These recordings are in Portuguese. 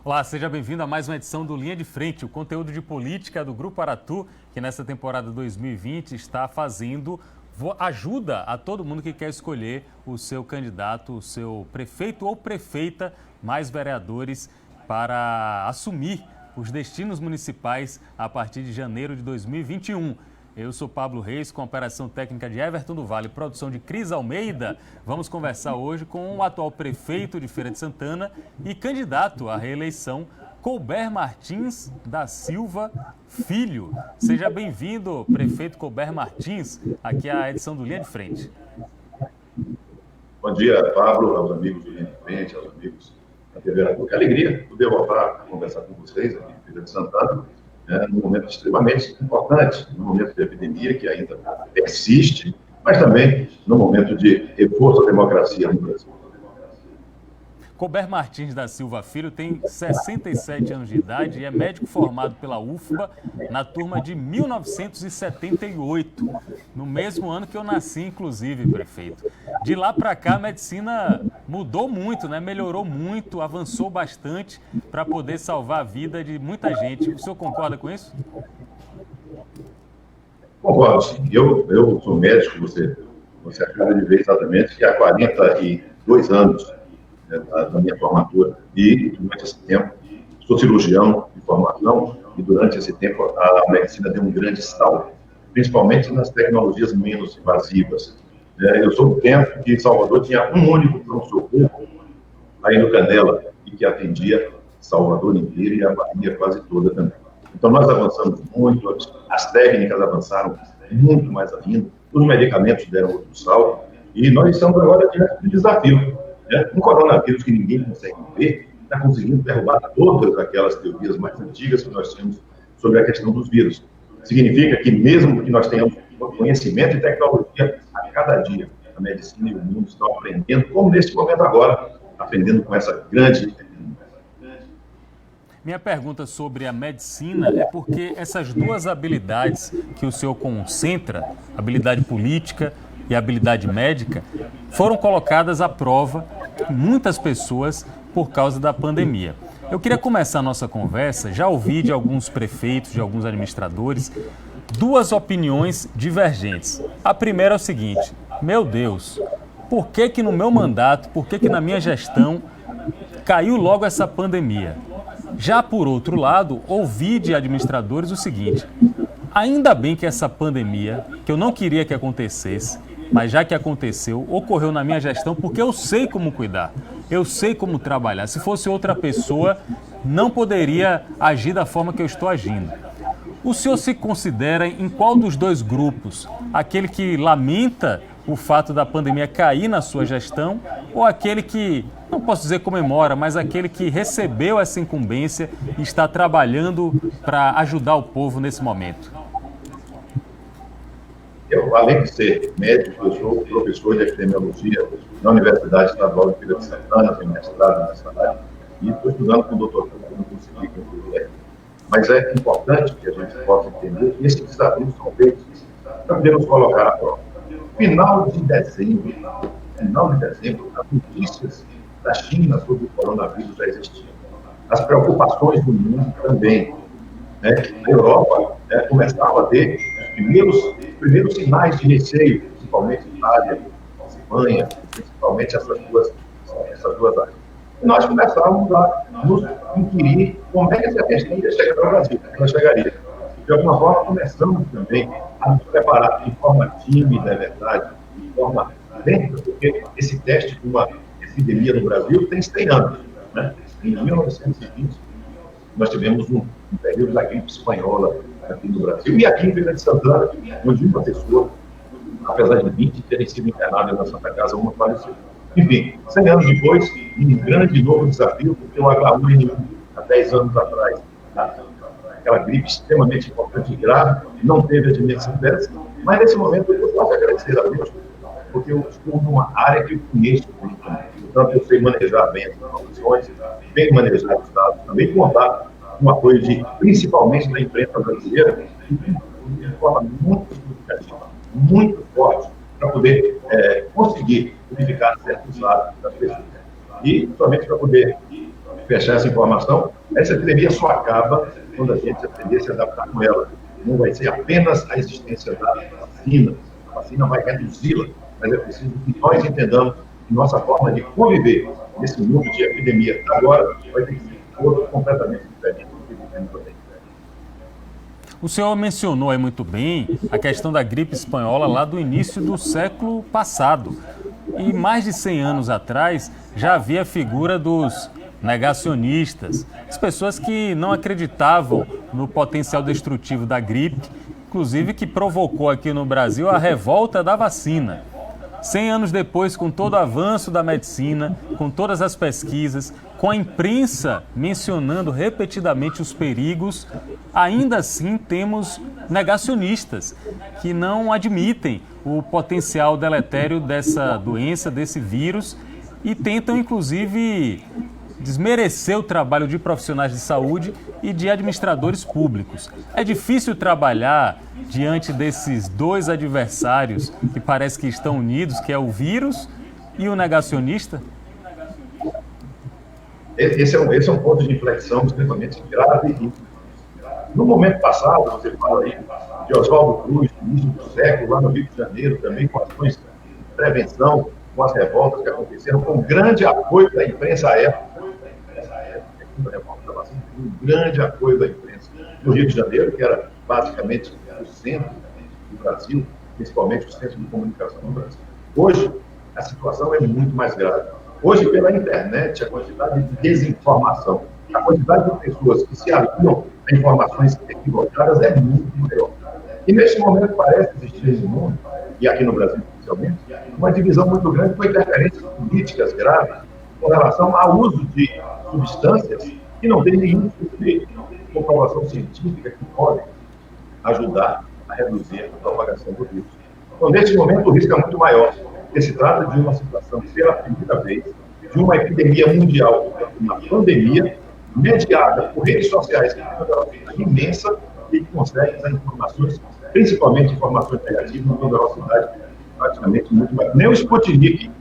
Olá, seja bem-vindo a mais uma edição do Linha de Frente, o conteúdo de política do Grupo Aratu, que nessa temporada 2020 está fazendo ajuda a todo mundo que quer escolher o seu candidato, o seu prefeito ou prefeita, mais vereadores para assumir os destinos municipais a partir de janeiro de 2021. Eu sou Pablo Reis, com a operação técnica de Everton do Vale, produção de Cris Almeida. Vamos conversar hoje com o atual prefeito de Feira de Santana e candidato à reeleição, Colbert Martins da Silva Filho. Seja bem-vindo, prefeito Colbert Martins, aqui à edição do Linha de Frente. Bom dia, Pablo, aos amigos do Linha de Frente, aos amigos da TV Aratu. Que alegria poder voltar a conversar com vocês aqui em Feira de Santana. Num momento extremamente importante, num momento de epidemia que ainda persiste, mas também no momento de reforço à democracia no Brasil. Colbert Martins da Silva Filho tem 67 anos de idade e é médico formado pela UFBA na turma de 1978, no mesmo ano que eu nasci, inclusive, prefeito. De lá para cá, a medicina mudou muito, né? Melhorou muito, avançou bastante para poder salvar a vida de muita gente. O senhor concorda com isso? Concordo, sim. Eu sou médico, você acaba de ver exatamente que há 42 anos da minha formatura, e durante esse tempo sou cirurgião de formação, e durante esse tempo a medicina deu um grande salto, principalmente nas tecnologias menos invasivas. Eu sou do tempo que Salvador tinha um único pronto-socorro, aí no Canela, e que atendia Salvador inteiro e a Bahia quase toda também. Então nós avançamos muito, as técnicas avançaram muito mais ainda, os medicamentos deram outro salto, e nós estamos agora diante de um desafio. Um coronavírus que ninguém consegue ver está conseguindo derrubar todas aquelas teorias mais antigas que nós tínhamos sobre a questão dos vírus. Significa que mesmo que nós tenhamos conhecimento e tecnologia, a cada dia a medicina e o mundo estão aprendendo, como neste momento agora, aprendendo com essa grande epidemia. Minha pergunta sobre a medicina é porque essas duas habilidades que o senhor concentra, habilidade política e habilidade médica, foram colocadas à prova por muitas pessoas por causa da pandemia. Eu queria começar a nossa conversa, já ouvi de alguns prefeitos, de alguns administradores, duas opiniões divergentes. A primeira é o seguinte: meu Deus, por que no meu mandato, por que na minha gestão caiu logo essa pandemia? Já por outro lado, ouvi de administradores o seguinte: ainda bem que essa pandemia, que eu não queria que acontecesse, mas já que aconteceu, ocorreu na minha gestão porque eu sei como cuidar, eu sei como trabalhar. Se fosse outra pessoa, não poderia agir da forma que eu estou agindo. O senhor se considera em qual dos dois grupos? Aquele que lamenta o fato da pandemia cair na sua gestão ou aquele que, não posso dizer comemora, mas aquele que recebeu essa incumbência e está trabalhando para ajudar o povo nesse momento? Eu, além de ser médico, eu sou professor de epidemiologia na Universidade Estadual de Feira de Santana, tenho mestrado nessa área, e estou estudando com o doutorado, que não consegui concluir. Mas é importante que a gente possa entender que esses desafios são feitos para podermos colocar a prova. Final de dezembro, as notícias da China sobre o coronavírus já existiam. As preocupações do mundo também. A Europa começava a ter os primeiros sinais de receio, principalmente Itália, Espanha, principalmente essas duas áreas. E nós começávamos a nos inquirir como é que essa questão ia chegar ao Brasil, como ela chegaria. De alguma forma, começamos também a nos preparar de forma tímida, é verdade, de forma lenta, porque esse teste de uma epidemia no Brasil tem 100 anos. Em 1920, nós tivemos um período da gripe espanhola aqui no Brasil, e aqui em Feira de Santana, onde uma pessoa, apesar de 20 terem sido internadas na Santa Casa, uma faleceu. Enfim, 100 anos depois, um grande novo desafio, porque o H1N1, há 10 anos atrás, aquela gripe extremamente importante e grave, não teve a dimensão dessa, mas nesse momento eu posso agradecer a Deus, porque eu estou numa área que eu conheço muito, portanto eu sei manejar bem as informações, bem manejar os dados, também contar com o apoio principalmente da imprensa brasileira, de forma muito significativa, muito forte, para poder conseguir unificar certos dados das pessoas. E somente para poder fechar essa informação. Essa epidemia só acaba quando a gente aprender a se adaptar com ela. Não vai ser apenas a existência da vacina. A vacina vai reduzi-la, mas é preciso que nós entendamos que nossa forma de conviver nesse mundo de epidemia agora vai ter que ser completamente diferente do que vivemos hoje. O senhor mencionou aí muito bem a questão da gripe espanhola lá do início do século passado. E mais de 100 anos atrás já havia a figura dos negacionistas, as pessoas que não acreditavam no potencial destrutivo da gripe, inclusive que provocou aqui no Brasil a revolta da vacina. 100 anos depois, com todo o avanço da medicina, com todas as pesquisas, com a imprensa mencionando repetidamente os perigos, ainda assim temos negacionistas que não admitem o potencial deletério dessa doença, desse vírus, e tentam, inclusive, desmerecer o trabalho de profissionais de saúde e de administradores públicos. É difícil trabalhar diante desses dois adversários que parece que estão unidos, que é o vírus e o negacionista? Esse é um ponto de inflexão extremamente grave. No momento passado, você fala aí de Oswaldo Cruz, início do século, lá no Rio de Janeiro, também com ações de prevenção, com as revoltas que aconteceram, com grande apoio da imprensa à época. Um grande apoio da imprensa no Rio de Janeiro, que era basicamente o centro do Brasil, principalmente o centro de comunicação do Brasil. Hoje, a situação é muito mais grave. Hoje, pela internet, a quantidade de desinformação, a quantidade de pessoas que se aliam a informações equivocadas é muito maior. E nesse momento parece existir no mundo, e aqui no Brasil especialmente, uma divisão muito grande com interferências políticas graves com relação ao uso de substâncias que não têm nenhum tipo de comprovação científica que pode ajudar a reduzir a propagação do vírus. Então, nesse momento, o risco é muito maior, porque se trata de uma situação, pela primeira vez, de uma epidemia mundial, uma pandemia mediada por redes sociais, que tem uma velocidade imensa e que consegue dar informações, principalmente informações negativas, numa velocidade praticamente muito maior. Nem o Sputnik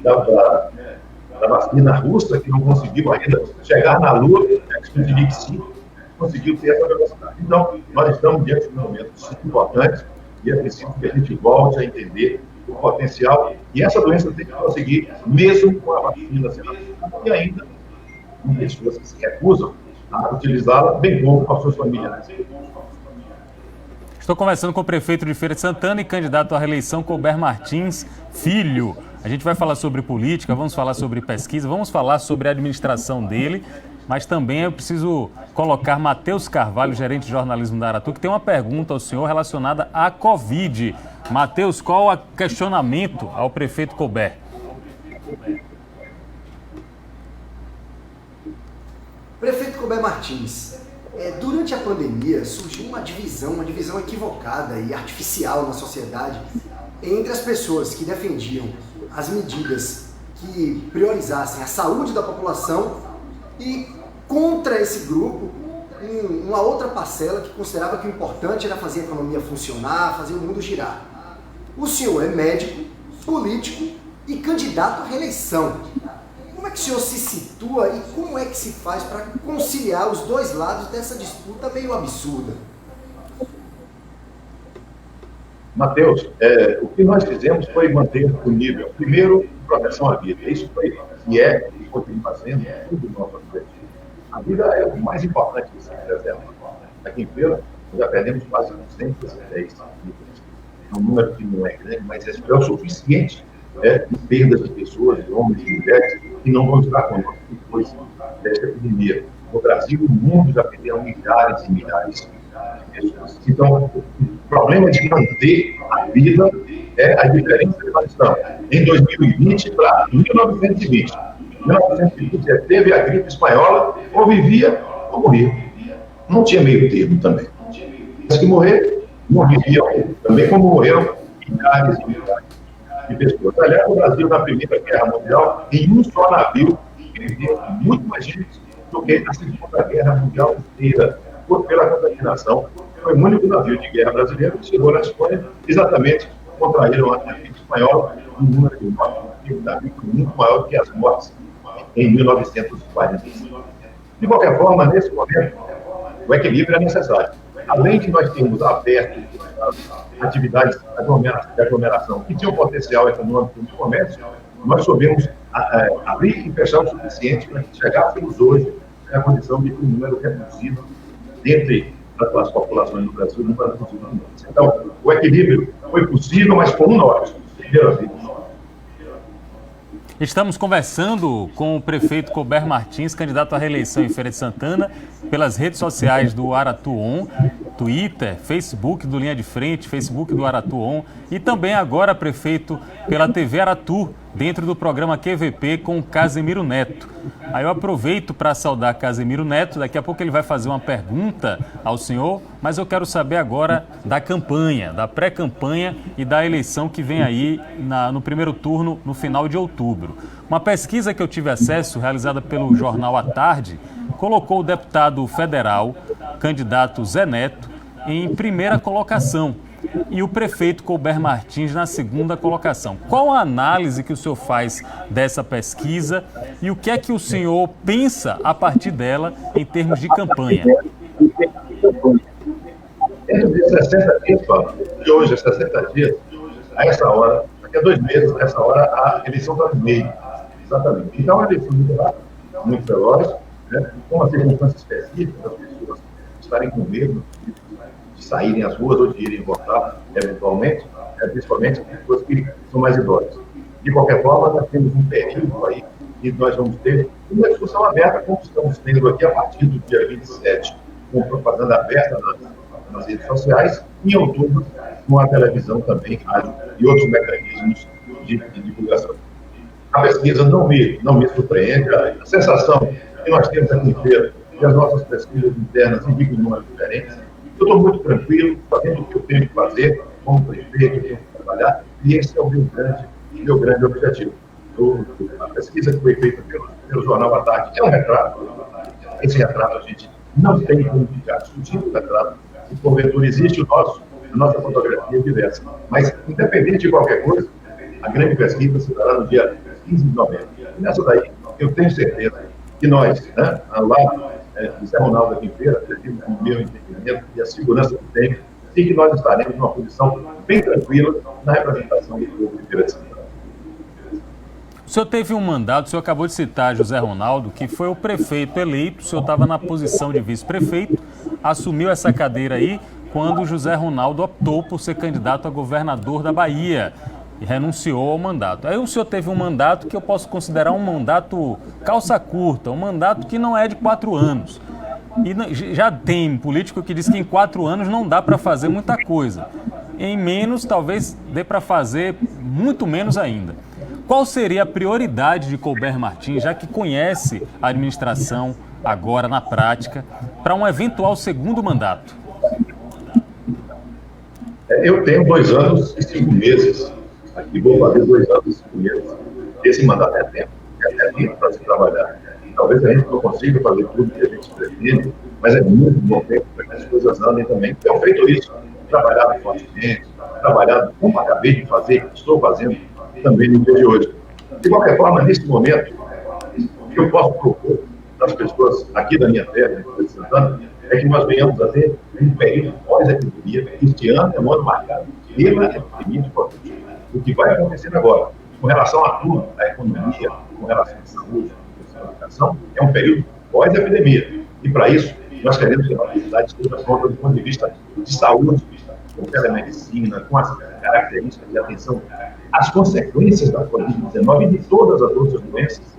da vacina russa, que não conseguiu ainda chegar na Lua, a Sputnik 5, conseguiu ter essa velocidade. Então, nós estamos diante de um momento importante e é preciso que a gente volte a entender o potencial. E essa doença tem que conseguir, mesmo com a vacina sendo aplicada, e ainda com pessoas que se recusam a utilizá-la, bem como com as suas famílias. Estou conversando com o prefeito de Feira de Santana e candidato à reeleição, Colbert Martins Filho. A gente vai falar sobre política, vamos falar sobre pesquisa, vamos falar sobre a administração dele, mas também eu preciso colocar Matheus Carvalho, gerente de jornalismo da Aratu, que tem uma pergunta ao senhor relacionada à Covid. Matheus, qual o questionamento ao prefeito Colbert? Prefeito Colbert Martins, durante a pandemia surgiu uma divisão equivocada e artificial na sociedade entre as pessoas que defendiam as medidas que priorizassem a saúde da população e contra esse grupo uma outra parcela que considerava que o importante era fazer a economia funcionar, fazer o mundo girar. O senhor é médico, político e candidato à reeleição. Como é que o senhor se situa e como é que se faz para conciliar os dois lados dessa disputa meio absurda? Matheus, o que nós fizemos foi manter o nível, primeiro, proteção à vida. Isso foi e continua sendo tudo nosso objetivo. A vida é o mais importante que se preserva. Aqui em Feira, já perdemos quase 210 vidas. É um número que não é grande, mas é o suficiente de perdas de pessoas, de homens e mulheres, que não vão estar conosco depois desta epidemia. No Brasil e no mundo já perderam milhares e milhares de pessoas. Então, o problema de manter a vida é a diferença que nós estamos. Em 2020 para 1920. 1920 teve a gripe espanhola, ou vivia ou morria. Não tinha meio termo também. Os que morreram, não viviam também, como morreram milhares e milhares de pessoas. Aliás, o Brasil, na Primeira Guerra Mundial, em um só navio, perdeu muito mais gente do que na Segunda Guerra Mundial inteira, pela contaminação. Foi o único navio de guerra brasileiro que chegou na Espanha, exatamente contraíram a gripe espanhola, um número de mortes, muito maior do que as mortes em 1945. De qualquer forma, nesse momento, o equilíbrio é necessário. Além de nós termos aberto atividades de aglomeração que tinham potencial econômico e de comércio, nós soubemos abrir e fechar o suficiente para que chegássemos hoje na condição de um número reduzido dentre as populações do Brasil, número reduzido no mundo. Então, o equilíbrio foi possível, mas por nós, primeira vez. Estamos conversando com o prefeito Colbert Martins, candidato à reeleição em Feira de Santana, pelas redes sociais do Aratu On, Twitter, Facebook do Linha de Frente, Facebook do Aratu On e também agora prefeito pela TV Aratu, dentro do programa QVP com o Casemiro Neto. Aí eu aproveito para saudar Casemiro Neto, daqui a pouco ele vai fazer uma pergunta ao senhor, mas eu quero saber agora da campanha, da pré-campanha e da eleição que vem aí no primeiro turno, no final de outubro. Uma pesquisa que eu tive acesso, realizada pelo jornal à Tarde, colocou o deputado federal, candidato Zé Neto, em primeira colocação e o prefeito Colbert Martins na segunda colocação. Qual a análise que o senhor faz dessa pesquisa e o que é que o senhor pensa a partir dela em termos de campanha? Dentro de 60 dias, Paulo, de hoje a 60 dias, a essa hora, daqui a 2 meses, a essa hora, a eleição está no meio. Exatamente. Então, a eleição muito rápida, muito veloz, né, com uma circunstância específica das pessoas estarem com medo de saírem às ruas ou de irem votar, eventualmente, principalmente as pessoas que são mais idosas. De qualquer forma, nós temos um período aí que nós vamos ter uma discussão aberta, como estamos tendo aqui a partir do dia 27, com propaganda aberta nas redes sociais, e em outubro, com a televisão também, rádio e outros mecanismos de divulgação. A pesquisa não me surpreende, a sensação que nós temos aqui em Feira, que as nossas pesquisas internas indicam números diferentes. Eu estou muito tranquilo, fazendo o que eu tenho que fazer, como prefeito, eu tenho que trabalhar, e esse é o meu grande objetivo. A pesquisa que foi feita pelo Jornal à Tarde é um retrato. Esse retrato a gente não tem como ficar discutindo o retrato, e porventura existe a nossa fotografia diversa. Mas, independente de qualquer coisa, a grande pesquisa se dará no dia 15 de novembro. E nessa daí, eu tenho certeza que nós, né, ao lado do Zé Ronaldo aqui em Feira, acredito no meu entendimento e a segurança que tenho, e que nós estaremos numa posição bem tranquila na representação do povo de Feira de Santana. O senhor teve um mandato, o senhor acabou de citar José Ronaldo, que foi o prefeito eleito, o senhor estava na posição de vice-prefeito, assumiu essa cadeira aí quando o José Ronaldo optou por ser candidato a governador da Bahia e renunciou ao mandato. Aí o senhor teve um mandato que eu posso considerar um mandato calça curta, um mandato que não é de 4 anos. E já tem político que diz que em 4 anos não dá para fazer muita coisa. Em menos, talvez dê para fazer muito menos ainda. Qual seria a prioridade de Colbert Martins, já que conhece a administração agora na prática, para um eventual segundo mandato? Eu tenho 2 anos e 5 meses. Aqui vou fazer 2 anos e 5 meses. Esse mandato é tempo para se trabalhar. Talvez a gente não consiga fazer tudo que a gente pretende, mas é muito bom tempo para que as coisas andem também. Tenho feito isso, trabalhado fortemente, trabalhado como acabei de fazer, estou fazendo também no dia de hoje. De qualquer forma, nesse momento, o que eu posso propor para as pessoas aqui da minha terra, de Santana, é que nós venhamos a ter um período pós-epidemia. Este ano é um ano marcado pela epidemia de Covid. O que vai acontecendo agora, com relação a tudo, a economia, com relação à saúde, à educação, é um período pós-epidemia. E para isso, nós queremos que a atividade esteja pronta do ponto de vista de saúde, com telemedicina, com as características de atenção às consequências da Covid-19 e de todas as outras doenças.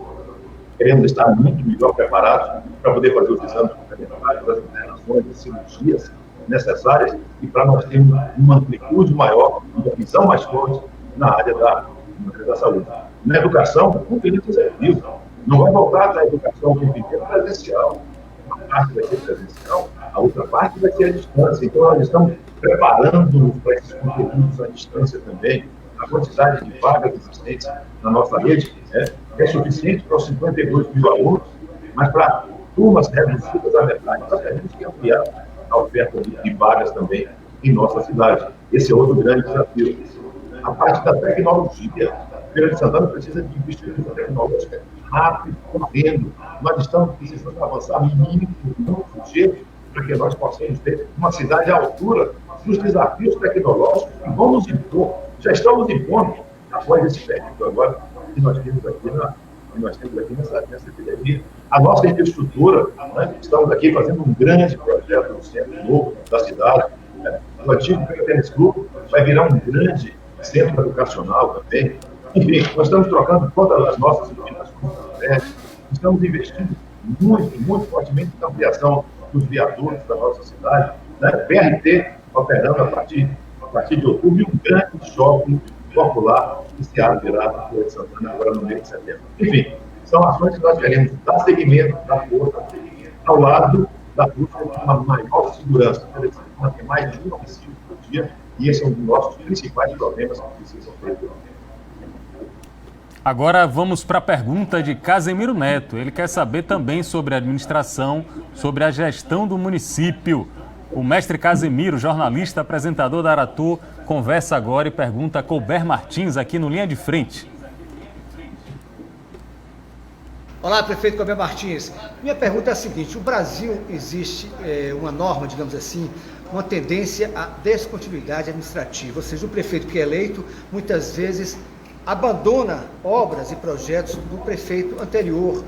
Queremos estar muito melhor preparados para poder fazer os exames complementares, as internações, as cirurgias necessárias e para nós termos uma amplitude maior, uma visão mais forte na área da saúde. Na educação, o período executivo não vai voltar da educação que inteira presencial. Uma parte vai ser presencial, a outra parte vai ser à distância. Então, nós estamos preparando-nos para esses conteúdos à distância também. A quantidade de vagas existentes na nossa rede é suficiente para os 52 mil alunos, mas para turmas reduzidas à metade. Nós temos que ampliar a oferta de vagas também em nossa cidade. Esse é outro grande desafio. A parte da tecnologia, Feira de Santana precisa de investimento tecnológico rápido, correndo. Nós estamos precisando avançar muito urgente para que nós possamos ter uma cidade à altura dos desafios tecnológicos que vão nos impor. Já estamos impondo após esse técnico agora que nós temos aqui nessa epidemia. A nossa infraestrutura, né? Estamos aqui fazendo um grande projeto no centro novo da cidade. Né? O antigo Tênis Clube vai virar um grande centro educacional também. Enfim, nós estamos trocando todas as nossas iluminações, estamos investindo muito fortemente na ampliação dos viadutos da nossa cidade, né? BRT operando a partir de outubro e um grande shopping popular que se abrirá na Feira de Santana agora no mês de setembro. Enfim, são ações que nós queremos dar seguimento, dar força, ao lado da busca de uma maior segurança. A Feira de Santana tem mais de 1 homicídio por dia e esse é um dos nossos principais problemas que precisam ser resolvidos. Agora vamos para a pergunta de Casemiro Neto. Ele quer saber também sobre a administração, sobre a gestão do município. O mestre Casemiro, jornalista, apresentador da Aratu, conversa agora e pergunta a Colbert Martins aqui no Linha de Frente. Olá, prefeito Colbert Martins. Minha pergunta é a seguinte: o Brasil existe uma norma, digamos assim, uma tendência à descontinuidade administrativa, ou seja, o prefeito que é eleito muitas vezes abandona obras e projetos do prefeito anterior,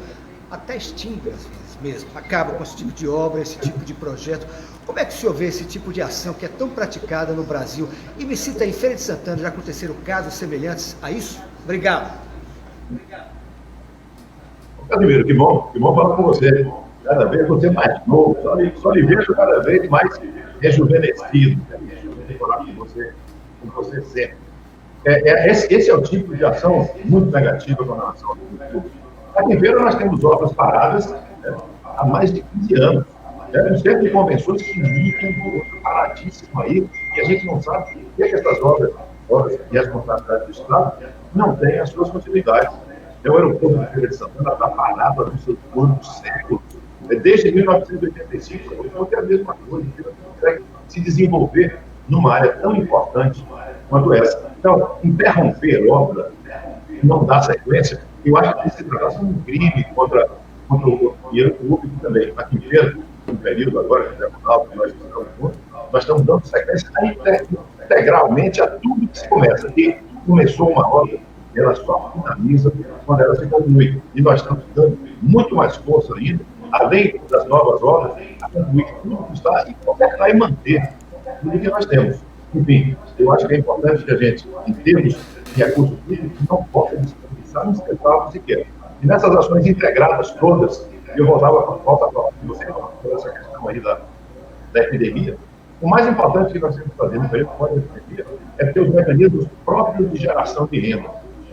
até extingue às vezes mesmo, acaba com esse tipo de obra, esse tipo de projeto. Como é que o senhor vê esse tipo de ação que é tão praticada no Brasil? E me cita aí, em Feira de Santana, já aconteceram casos semelhantes a isso? Obrigado. Casimiro, que bom falar com você. Cada vez você mais novo, só lhe vejo cada vez mais rejuvenescido. Falar com você sempre. Esse é o tipo de ação muito negativa com relação ao público. Aqui em Feira nós temos obras paradas, né, há mais de 15 anos. Um centro de convenções que lutam paradíssimo aí, e a gente não sabe por que essas obras de responsabilidade do Estado não têm as suas continuidades. O aeroporto de Feira de Santana está parado há seus quantos séculos. Desde 1985, o aeroporto é a mesma coisa, não consegue se desenvolver numa área tão importante quanto essa. Então, interromper obra, não dar sequência, eu acho que se trata de um crime contra o dinheiro público também. Aqui em Feira, no período agora que nós estamos dando sequência integralmente a tudo que se começa. E começou uma obra, ela só finaliza quando ela se conclui. E nós estamos dando muito mais força ainda, além das novas obras, a concluir tudo que está e completar e manter tudo que nós temos. Enfim, eu acho que é importante que a gente, em termos de recursos públicos, não possa desperdiçar uns centavos sequer. E nessas ações integradas todas, eu volta para você por essa questão aí da epidemia. O mais importante que nós temos que fazer no período pós-epidemia é ter os mecanismos próprios de geração de renda.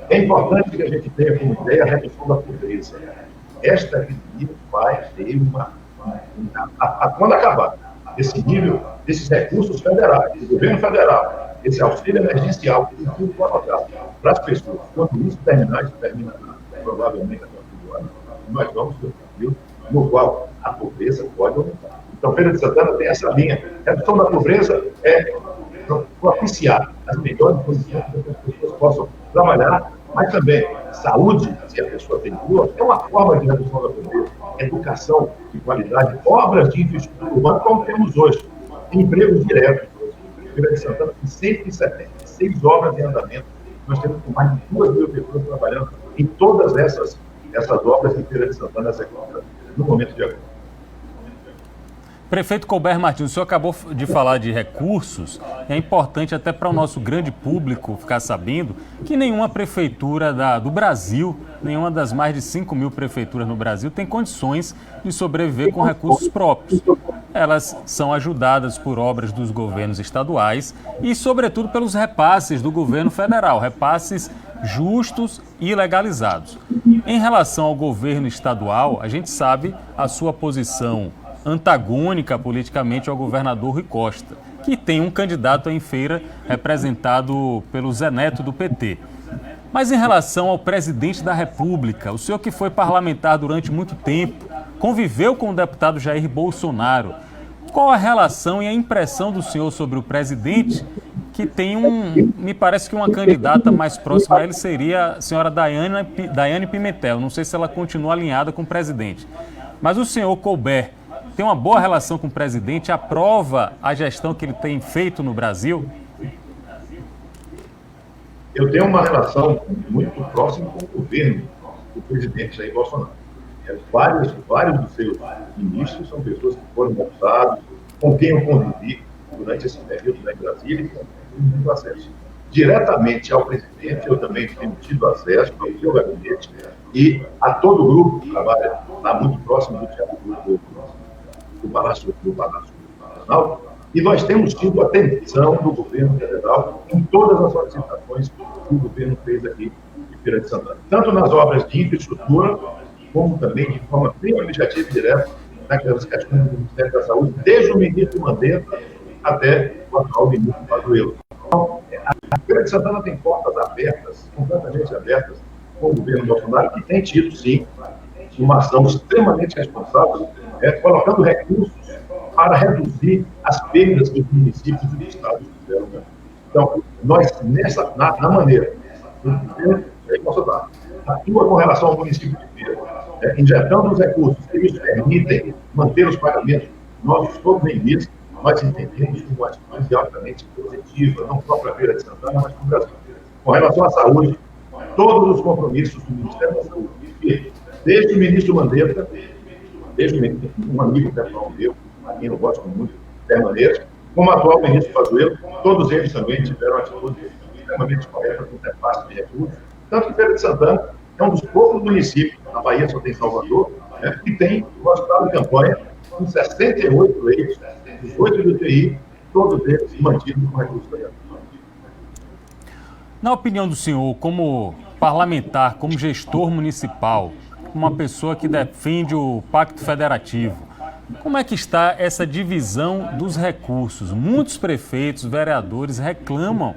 É importante que a gente tenha como ideia a redução da pobreza. Esta epidemia vai ter quando acabar esse nível, desses recursos federais, do governo federal, esse auxílio emergencial, que tudo vai botar para as pessoas. Quando isso terminar, isso termina provavelmente até o fim do ano, nós vamos ter um período no qual a pobreza pode aumentar. Então, Feira de Santana tem essa linha. A redução da pobreza é propiciar as melhores condições para que as pessoas possam trabalhar, mas também saúde, se a pessoa tem duas, é uma forma de redução da pobreza. Educação de qualidade, obras de infraestrutura urbana, como temos hoje, empregos diretos. Feira de Santana tem 176 obras em andamento. Nós temos mais de 2.000 pessoas trabalhando em todas essas obras que Feira de Santana executa no momento de agora. Prefeito Colbert Martins, o senhor acabou de falar de recursos. É importante até para o nosso grande público ficar sabendo que nenhuma prefeitura do Brasil, nenhuma das mais de 5.000 prefeituras no Brasil tem condições de sobreviver com recursos próprios. Elas são ajudadas por obras dos governos estaduais e, sobretudo, pelos repasses do governo federal, repasses justos e legalizados. Em relação ao governo estadual, a gente sabe a sua posição antagônica politicamente ao governador Rui Costa, que tem um candidato em Feira representado pelo Zé Neto do PT. Mas em relação ao presidente da República, o senhor que foi parlamentar durante muito tempo, conviveu com o deputado Jair Bolsonaro, qual a relação e a impressão do senhor sobre o presidente que tem me parece que uma candidata mais próxima a ele seria a senhora Daiane Pimentel. Não sei se ela continua alinhada com o presidente. Mas o senhor Colbert tem uma boa relação com o presidente, aprova a gestão que ele tem feito no Brasil? Eu tenho uma relação muito próxima com o governo do presidente Jair Bolsonaro. Vários dos seus ministros são pessoas que foram montadas, com quem eu convivi durante esse período em Brasília, e que tenho tido acesso. Diretamente ao presidente, eu também tenho tido acesso ao seu gabinete e a todo o grupo que trabalha lá muito próximo do Palácio Nacional. E nós temos tido atenção do governo federal em todas as solicitações que o governo fez aqui em Feira de Santana. Tanto nas obras de infraestrutura, como também de forma bem objetiva e direta naquelas questões do Ministério da Saúde, desde o ministro Mandetta até o atual ministro Pazuello. Então, a Feira de Santana tem portas abertas, completamente abertas, com o governo Bolsonaro, que tem tido, sim, uma ação extremamente responsável, colocando recursos para reduzir as perdas que os municípios e os estados fizeram. Então, nós, na maneira que o governo Bolsonaro atua com relação ao município de Feira, injetando os recursos que nos permitem manter os pagamentos nossos todos em dia, nós entendemos como atitude altamente positiva, não só para a Feira de Santana, mas para o Brasil. Com relação à saúde, todos os compromissos do Ministério da Saúde, desde o ministro Mandetta, desde um amigo pessoal meu, a quem eu gosto muito, permanente, como o atual ministro Pazuello, todos eles também tiveram atitudes extremamente corretas no repasse de recursos, tanto que Feira de Santana é um dos poucos municípios, na Bahia só tem Salvador, que tem um hospital de campanha com 68 leitos, 18 de UTI, todos eles mantidos com recursos da União. Na opinião do senhor, como parlamentar, como gestor municipal, uma pessoa que defende o Pacto Federativo, como é que está essa divisão dos recursos? Muitos prefeitos, vereadores reclamam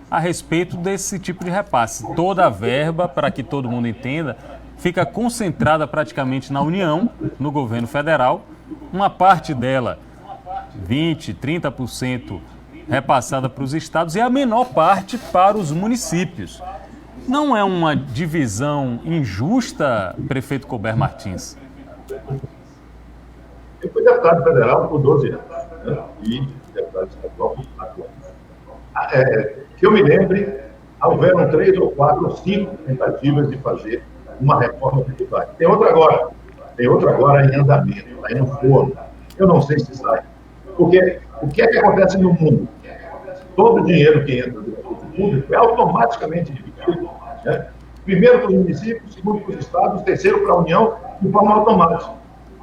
a respeito desse tipo de repasse. Toda a verba, para que todo mundo entenda, fica concentrada praticamente na União, no governo federal. Uma parte dela, 20%, 30%, repassada para os estados e a menor parte para os municípios. Não é uma divisão injusta, prefeito Colbert Martins? Eu fui deputado federal por 12 anos, e deputado estadual por 4 anos. Que eu me lembre, houveram 3 ou 4 ou 5 tentativas de fazer uma reforma tributária. Tem outra agora em andamento, aí no forno. Eu não sei se sai. Porque o que é que acontece no mundo? Todo o dinheiro que entra do recurso público é automaticamente dividido. Primeiro para os municípios, segundo para os estados, terceiro para a União, de forma automática.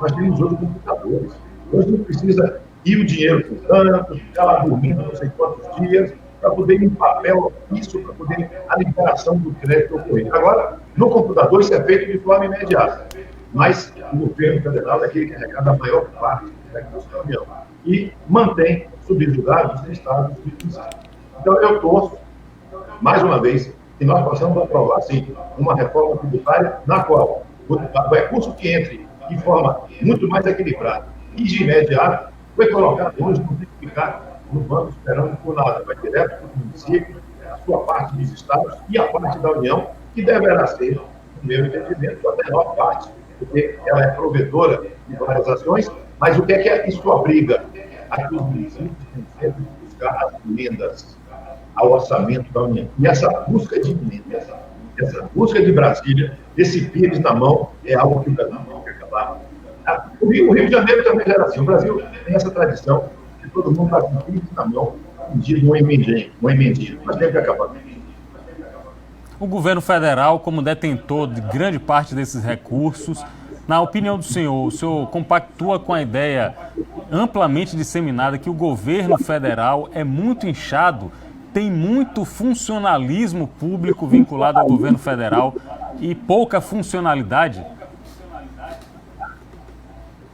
Nós temos hoje computadores. Hoje não precisa ir o dinheiro por tanto, ficar lá dormindo não sei quantos dias, para poder ir em papel ofício, para poder a liberação do crédito ocorrer. Agora, no computador, isso é feito de forma imediata. Mas o governo federal é aquele que arrecada a maior parte da recursos da União e mantém subjugados os estados e municípios. Então, eu torço, mais uma vez, que nós possamos aprovar, sim, uma reforma tributária na qual o recurso que entre de forma muito mais equilibrada e de imediato foi colocado hoje, não tem que ficar no banco esperando por nada, vai direto para o município, a sua parte dos estados e a parte da União, que deverá ser, no meu entendimento, a menor parte, porque ela é provedora de várias ações, mas o que é isso obriga? A que os municípios têm sempre que buscar as emendas ao orçamento da União. E essa busca de emendas, essa busca de Brasília, esse pires na mão, é algo que o Brasil não quer acabar. O Rio de Janeiro também era assim. O Brasil tem essa tradição que todo mundo está com pires na mão, pedindo uma emendinha, mas tem que acabar. O governo federal, como detentor de grande parte desses recursos, na opinião do senhor, o senhor compactua com a ideia amplamente disseminada que o governo federal é muito inchado, tem muito funcionalismo público vinculado ao governo federal e pouca funcionalidade?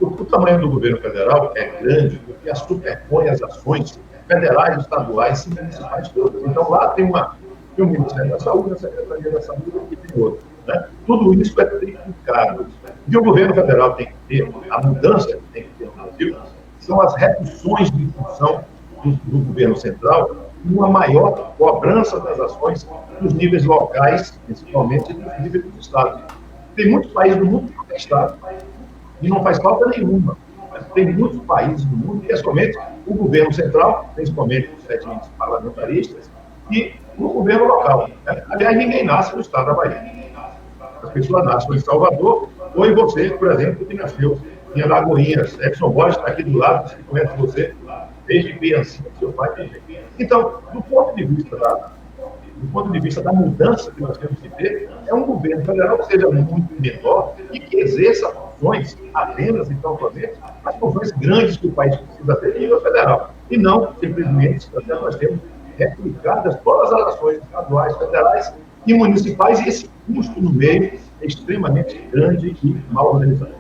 O tamanho do governo federal é grande porque superpõe as ações federais, estaduais e municipais todas. Então, lá tem o Ministério da Saúde, a Secretaria da Saúde e tem outro. Tudo isso é triplicado. E o governo federal tem que ter, a mudança que tem que ter no Brasil, são as reduções de função do governo central uma maior cobrança das ações nos níveis locais, principalmente nos níveis dos estados. Tem muitos países do mundo que não tem estado, e não faz falta nenhuma. Mas tem muitos países do mundo que é somente o governo central, principalmente os 7 índices parlamentaristas, e o governo local. Aliás, ninguém nasce no estado da Bahia. As pessoas nascem em Salvador, ou em você, por exemplo, que nasceu em Alagoinhas. Edson Borges está aqui do lado, que conhece você desde criancinha, seu pai também. Então, do ponto de vista da mudança que nós temos que ter, é um governo federal que seja muito menor e que exerça funções apenas e tão somente as funções grandes que o país precisa ter em nível federal. E não, simplesmente, nós temos replicadas todas as ações estaduais, federais e municipais, e esse custo no meio é extremamente grande e mal organizado.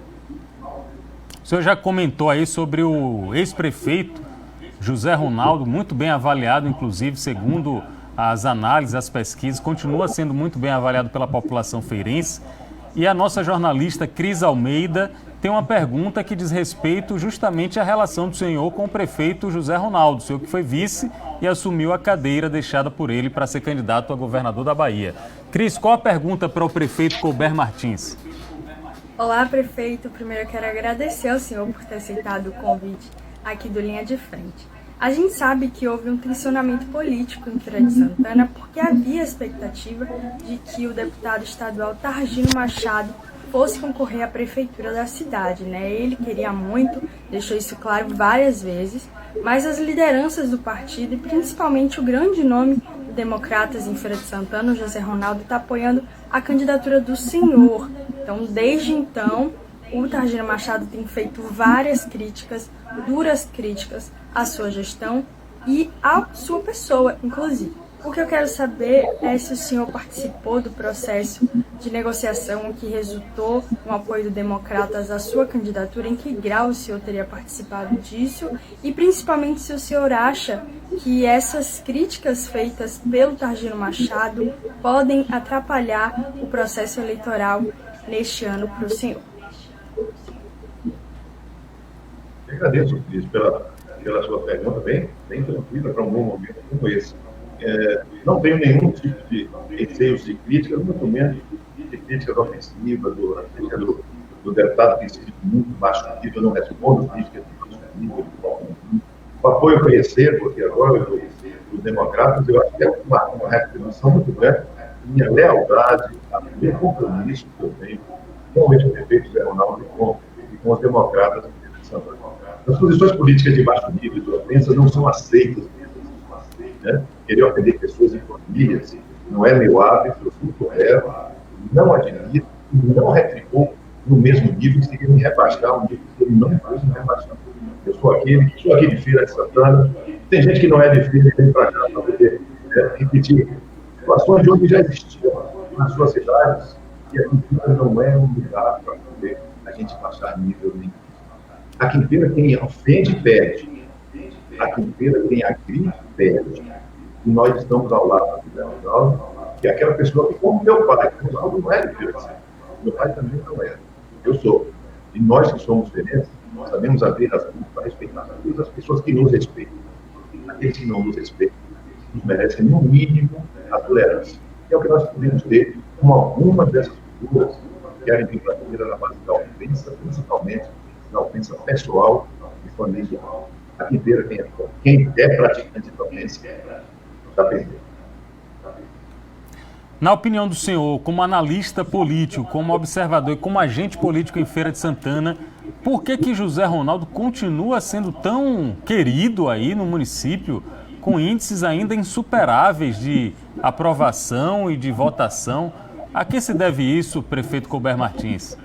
O senhor já comentou aí sobre o ex-prefeito José Ronaldo, muito bem avaliado, inclusive, segundo as análises, as pesquisas, continua sendo muito bem avaliado pela população feirense. E a nossa jornalista Cris Almeida tem uma pergunta que diz respeito justamente à relação do senhor com o prefeito José Ronaldo, o senhor que foi vice e assumiu a cadeira deixada por ele para ser candidato a governador da Bahia. Cris, qual a pergunta para o prefeito Colbert Martins? Olá, prefeito. Primeiro eu quero agradecer ao senhor por ter aceitado o convite aqui do Linha de Frente. A gente sabe que houve um tensionamento político em Feira de Santana porque havia a expectativa de que o deputado estadual Targino Machado fosse concorrer à prefeitura da cidade, né? Ele queria muito, deixou isso claro várias vezes, mas as lideranças do partido e principalmente o grande nome do Democratas em Feira de Santana, o José Ronaldo, está apoiando a candidatura do senhor. Então, desde então, o Targino Machado tem feito várias críticas, duras críticas à sua gestão e à sua pessoa, inclusive. O que eu quero saber é se o senhor participou do processo de negociação que resultou no apoio do Democratas à sua candidatura, em que grau o senhor teria participado disso e principalmente se o senhor acha que essas críticas feitas pelo Targino Machado podem atrapalhar o processo eleitoral neste ano para o senhor. Eu agradeço, Cris, pela sua pergunta, bem tranquila para um bom momento como esse. Não tenho nenhum tipo de receios de críticas, muito menos de críticas ofensivas do deputado que se muito baixo nível, não respondo críticas de baixo nível. O apoio que eu recebo aqui agora dos democratas, eu acho que é uma retribuição muito grande, minha lealdade, o meu compromisso que eu tenho com o ex-prefeito Zé Ronaldo e com os democratas de São Paulo. As posições políticas de baixo nível, de ofensa, não são aceitas. Né? Querer ofender pessoas e famílias não é meu hábito, eu fui correto, não admito, não retribuo no mesmo nível, se ele me rebaixar um nível que ele não pôs me rebaixar. Eu sou aqui de Feira de Santana, tem gente que não é de Feira e vem para cá para poder repetir situações de onde já existiam nas suas cidades, e a Feira não é um lugar para poder a gente baixar nível nenhum. Aqui em Feira quem ofende perde. Aqui em Feira quem agride perde. E nós estamos ao lado do Ronaldo, que é aquela pessoa que, como meu pai, o Ronaldo não é de Feira de Santana. Meu pai também não é. Eu sou. E nós que somos feirenses, nós sabemos abrir as mãos para respeitar todas as pessoas que nos respeitam. Aqueles que não nos respeitam, nos merecem, no mínimo, a tolerância. E é o que nós podemos ter com algumas dessas figuras que querem vir para a Feira na base da ofensa, principalmente da ofensa pessoal e familiar. Aqui em Feira, quem é praticante de ofensa está perdendo. Na opinião do senhor, como analista político, como observador e como agente político em Feira de Santana, por que José Ronaldo continua sendo tão querido aí no município, com índices ainda insuperáveis de aprovação e de votação? A que se deve isso, prefeito Colbert Martins?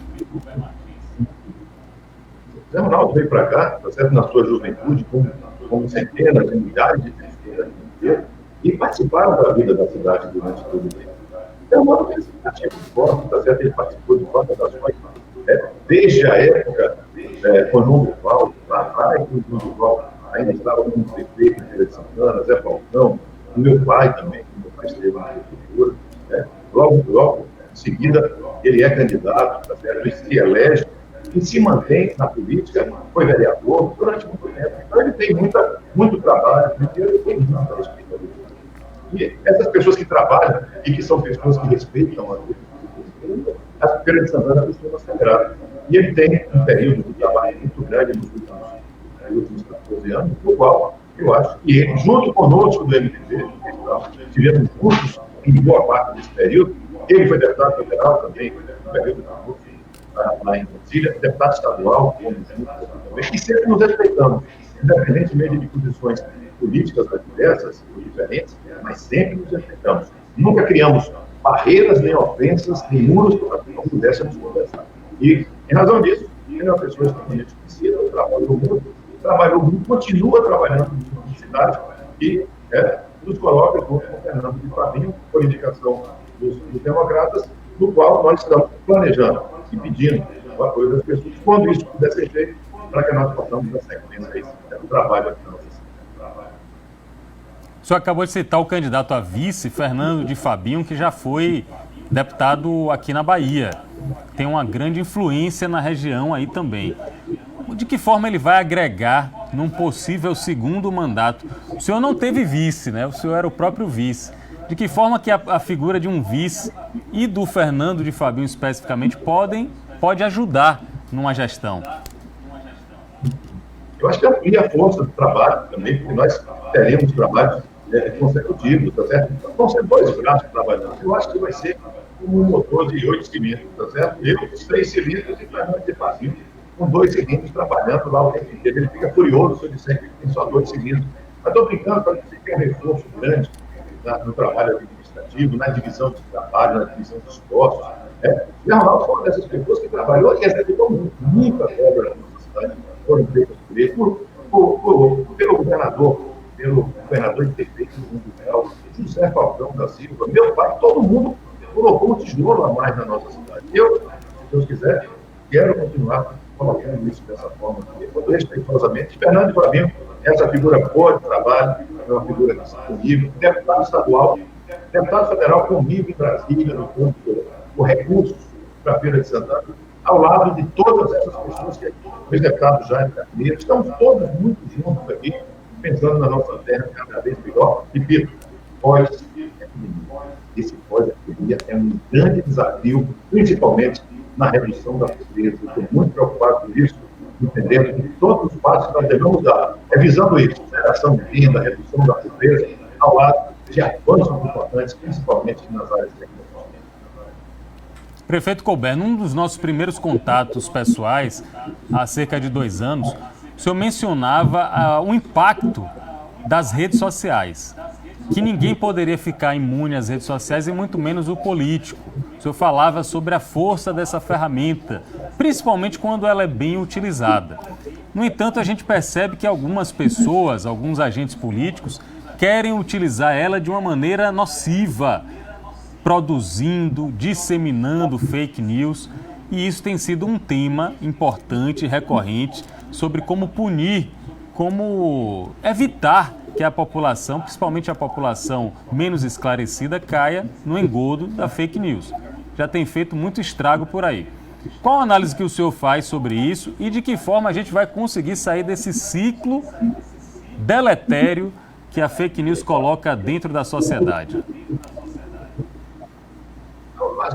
José Ronaldo veio para cá, tá certo, na sua juventude, com centenas e milhares de pessoas e participaram da vida da cidade durante todo o tempo. É um modo representativo de forma, tá certo? Ele participou de várias ações, desde a época, quando o Duval, lá atrás, o Duval ainda estava como prefeito de Feira de Santana, Zé Falcão, o meu pai também, meu pai esteve na prefeitura, logo, em seguida, ele é candidato, tá certo? Ele se elege e se mantém na política, foi vereador durante muito tempo. Então, ele tem muito trabalho, ele tem muita responsabilidade. E essas pessoas que trabalham e que são pessoas que respeitam a vida, a Feira de Santana costuma ser grata. E ele tem um período de trabalho muito grande nos últimos 14 anos, no qual eu acho que ele, junto conosco do MDB, tivemos juntos em boa parte desse período. Ele foi deputado federal também, no período lá em Brasília, deputado estadual, e sempre nos respeitamos, independentemente de posições políticas diversas ou diferentes, mas sempre nos respeitamos. Nunca criamos barreiras, nem ofensas, nem muros para que não pudéssemos conversar. E, em razão disso, ele é uma pessoa extremamente conhecida, trabalhou muito, continua trabalhando na cidade e nos coloca junto com o Fernando de Fabinho, por indicação dos democratas, no qual nós estamos planejando e pedindo o apoio das pessoas, quando isso puder ser feito, para que nós possamos dar sequência do trabalho aqui na nossa cidade. O senhor acabou de citar o candidato a vice, Fernando de Fabinho, que já foi deputado aqui na Bahia. Tem uma grande influência na região aí também. De que forma ele vai agregar num possível segundo mandato? O senhor não teve vice, né? O senhor era o próprio vice. De que forma que a figura de um vice e do Fernando de Fabinho especificamente pode ajudar numa gestão? Eu acho que amplia a força do trabalho também, porque nós teremos trabalhos consecutivos, tá certo? Vão ser 2 braços trabalhando. Eu acho que vai ser um motor de 8 cilindros, tá certo? Eu, os 3 cilindros e Fernando de Fabinho com 2 cilindros trabalhando lá o tempo inteiro. Ele fica curioso se eu disser que tem só 2 cilindros. Mas estou brincando para dizer que é um reforço grande no trabalho administrativo, na divisão de trabalho, na divisão dos postos. E a Arnaldo foi uma dessas pessoas que trabalhou e executou muita obra na nossa cidade. Foram feitas por ele, pelo governador de prefeito do Mundo Real, José Falcão da Silva, meu pai, todo mundo colocou um tijolo a mais na nossa cidade. Eu, se Deus quiser, quero continuar colocando isso dessa forma, respeitosamente. Fernando de Fabinho, essa figura boa de trabalho, é uma figura que está comigo, deputado estadual, deputado federal comigo em Brasília, no campo do recursos para a Feira de Santana, ao lado de todas essas pessoas que aqui, os deputados Jaime Carneiro, estamos todos muito juntos aqui, pensando na nossa terra cada vez melhor. Repito, esse pós-epidemia é um grande desafio, principalmente na redução da pobreza. Estou muito preocupado com isso, entendendo que todos os passos que nós devemos dar, visando isso, geração de renda, redução da pobreza, ao lado de avanços importantes, principalmente nas áreas tecnológicas. Prefeito Colbert, num dos nossos primeiros contatos pessoais, há cerca de 2 anos, o senhor mencionava o impacto das redes sociais, que ninguém poderia ficar imune às redes sociais e muito menos o político. O senhor falava sobre a força dessa ferramenta, principalmente quando ela é bem utilizada. No entanto, a gente percebe que algumas pessoas, alguns agentes políticos, querem utilizar ela de uma maneira nociva, produzindo, disseminando fake news, e isso tem sido um tema importante e recorrente sobre como punir, como evitar que a população, principalmente a população menos esclarecida, caia no engodo da fake news. Já tem feito muito estrago por aí. Qual a análise que o senhor faz sobre isso e de que forma a gente vai conseguir sair desse ciclo deletério que a fake news coloca dentro da sociedade?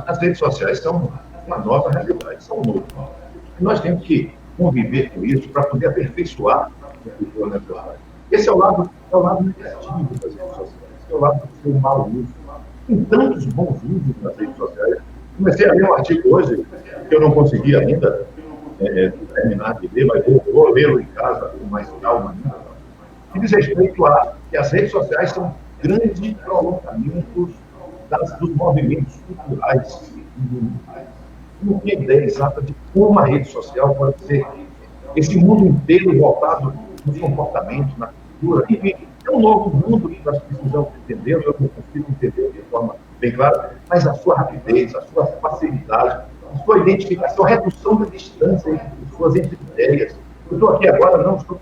As redes sociais são uma nova realidade, são um novo. Nós temos que conviver com isso para poder aperfeiçoar o que for necessário. Esse é o lado negativo das redes sociais, esse é o lado do seu mau uso. Tem tantos bons usos nas redes sociais. Comecei a ler um artigo hoje, que eu não consegui ainda terminar de ler, mas vou lê-lo em casa com mais calma ainda, que diz respeito a que as redes sociais são grandes prolongamentos dos movimentos culturais. Não tenho ideia exata de como a rede social pode ser esse mundo inteiro voltado nos comportamentos, na cultura. Enfim, é um novo mundo que nós precisamos entender, eu não consigo entender de forma bem clara, mas a sua rapidez, a sua facilidade, a sua identificação, a redução da distância entre pessoas, entre ideias. Eu estou aqui agora, não estou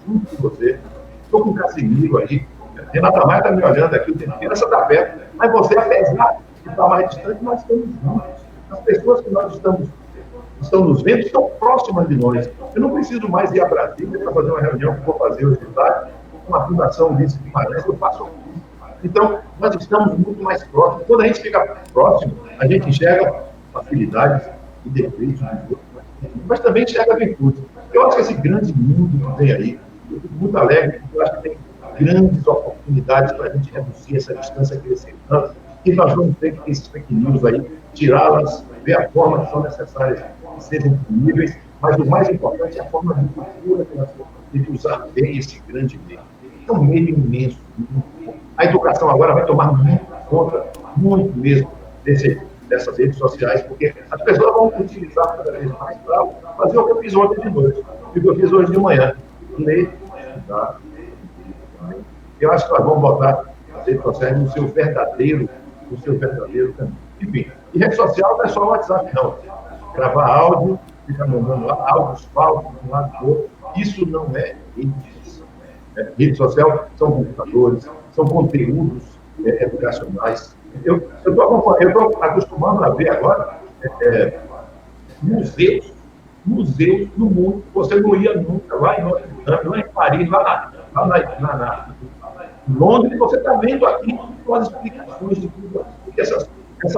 junto com você, estou com o Casimiro aí, Renata Maia está me olhando aqui, o tempo inteiro, essa está perto, mas você, apesar de estar mais distante, nós estamos juntos. As pessoas que nós estamos estão nos vendo, estão próximas de nós. Eu não preciso mais ir a Brasília para fazer uma reunião que vou fazer hoje de tarde, com a Fundação Ulisses Guimarães, eu faço aqui. Então, nós estamos muito mais próximos. Quando a gente fica próximo, a gente enxerga facilidades e defeitos dos outros, mas também enxerga virtudes. Eu acho que esse grande mundo que vem aí, eu fico muito alegre, porque eu acho que tem grandes oportunidades para a gente reduzir essa distância crescente. E nós vamos ter que esses fake news aí, tirá-las, ver a forma que são necessárias que sejam disponíveis, mas o mais importante é a forma de cultura que nós temos de usar bem esse grande meio. É um meio imenso. A educação agora vai tomar muito conta, muito mesmo, dessas redes sociais, porque as pessoas vão utilizar cada vez mais para fazer o que eu fiz ontem de noite, o que eu fiz hoje de manhã. Ler, estudar. Eu acho que nós vamos botar as redes sociais no seu verdadeiro caminho. Enfim, e rede social não é só o WhatsApp, não. Gravar áudio, ficar mandando áudios falsos de um lado do outro, isso não é rede social. Rede social são computadores, são conteúdos educacionais. Eu estou acostumado a ver agora museus no mundo. Você não ia nunca, lá em lá em Paris, lá em Londres, você está vendo aqui com as explicações de tudo. Porque essas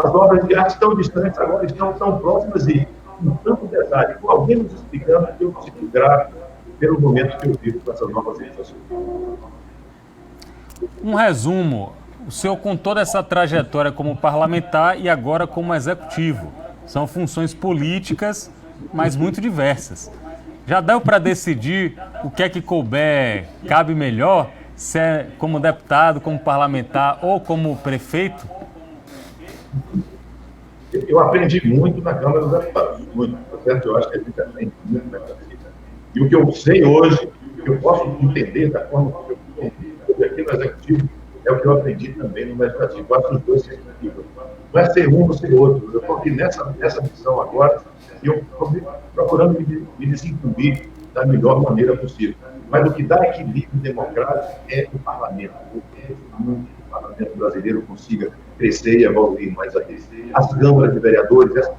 obras de arte estão distantes, agora estão tão próximas e com tanto detalhe, com alguém nos explicando, que eu fico grato pelo momento que eu vivo com essas novas redes sociais. Um resumo, o senhor com toda essa trajetória como parlamentar e agora como executivo. São funções políticas, mas muito diversas. Já deu para decidir o que é que couber cabe melhor, se é como deputado, como parlamentar ou como prefeito? Eu aprendi muito na Câmara dos Deputados, muito. Certo? Eu acho que a gente aprende muito na Câmara. E o que eu sei hoje, o que eu posso entender da forma que eu estou aqui no Executivo, é o que eu aprendi também no Legislativo. Eu acho que os dois são possíveis. Não é ser um ou ser outro. Eu estou aqui nessa missão agora e eu estou procurando me desincumbir da melhor maneira possível. Mas o que dá equilíbrio democrático é o parlamento. O parlamento brasileiro consiga crescer e evoluir mais aqui. As câmaras de vereadores,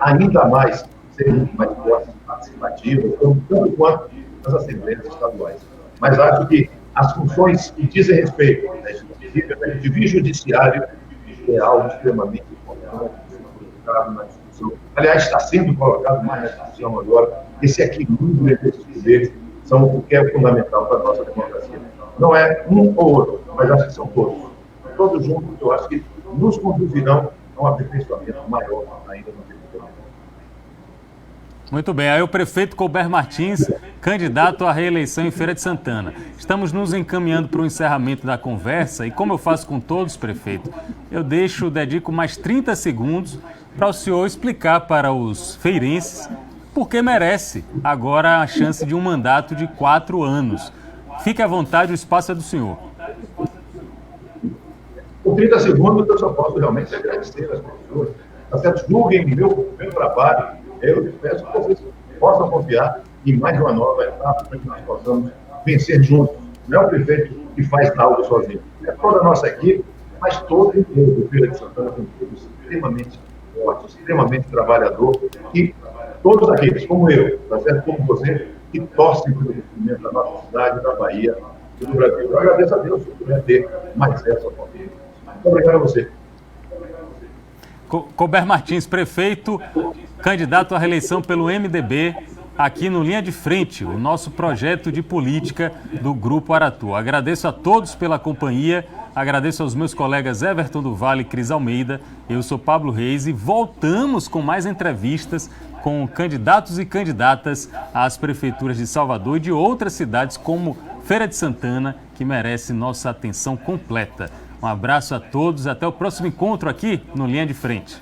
ainda mais, serem muito mais fortes, participativas, tanto quanto as assembleias estaduais. Mas acho que as funções que dizem respeito ao executivo judiciário é algo extremamente importante, colocado na discussão. Aliás, está sendo colocado mais na discussão agora. Esse equilíbrio entre esses poderes são o que é fundamental para a nossa democracia. Não é um ou outro, mas acho que são todos. Todos juntos, eu acho que nos conduzirão a um aperfeiçoamento maior ainda no futuro. Muito bem, aí o prefeito Colbert Martins, candidato à reeleição em Feira de Santana. Estamos nos encaminhando para o encerramento da conversa e como eu faço com todos, prefeito, dedico mais 30 segundos para o senhor explicar para os feirenses por que merece agora a chance de um mandato de 4 anos. Fique à vontade, o espaço é do senhor. Com 30 segundos, eu só posso realmente agradecer às pessoas. Tá certo? Julguem meu trabalho. Eu peço que vocês possam confiar em mais uma nova etapa para que nós possamos vencer juntos. Não é o prefeito que faz algo sozinho. É toda a nossa equipe, mas todo o povo do Feira de Santana tem um povo extremamente forte, extremamente trabalhador e todos aqueles, como eu, tá certo? Como você, que torcem pelo desenvolvimento da nossa cidade, da Bahia e do Brasil. Eu agradeço a Deus por poder ter mais essa oportunidade. Muito obrigado a você. Colbert Martins, prefeito, candidato à reeleição pelo MDB, aqui no Linha de Frente, o nosso projeto de política do Grupo Aratu. Agradeço a todos pela companhia, agradeço aos meus colegas Everton do Vale e Cris Almeida. Eu sou Pablo Reis e voltamos com mais entrevistas com candidatos e candidatas às prefeituras de Salvador e de outras cidades como Feira de Santana, que merece nossa atenção completa. Um abraço a todos, até o próximo encontro aqui no Linha de Frente.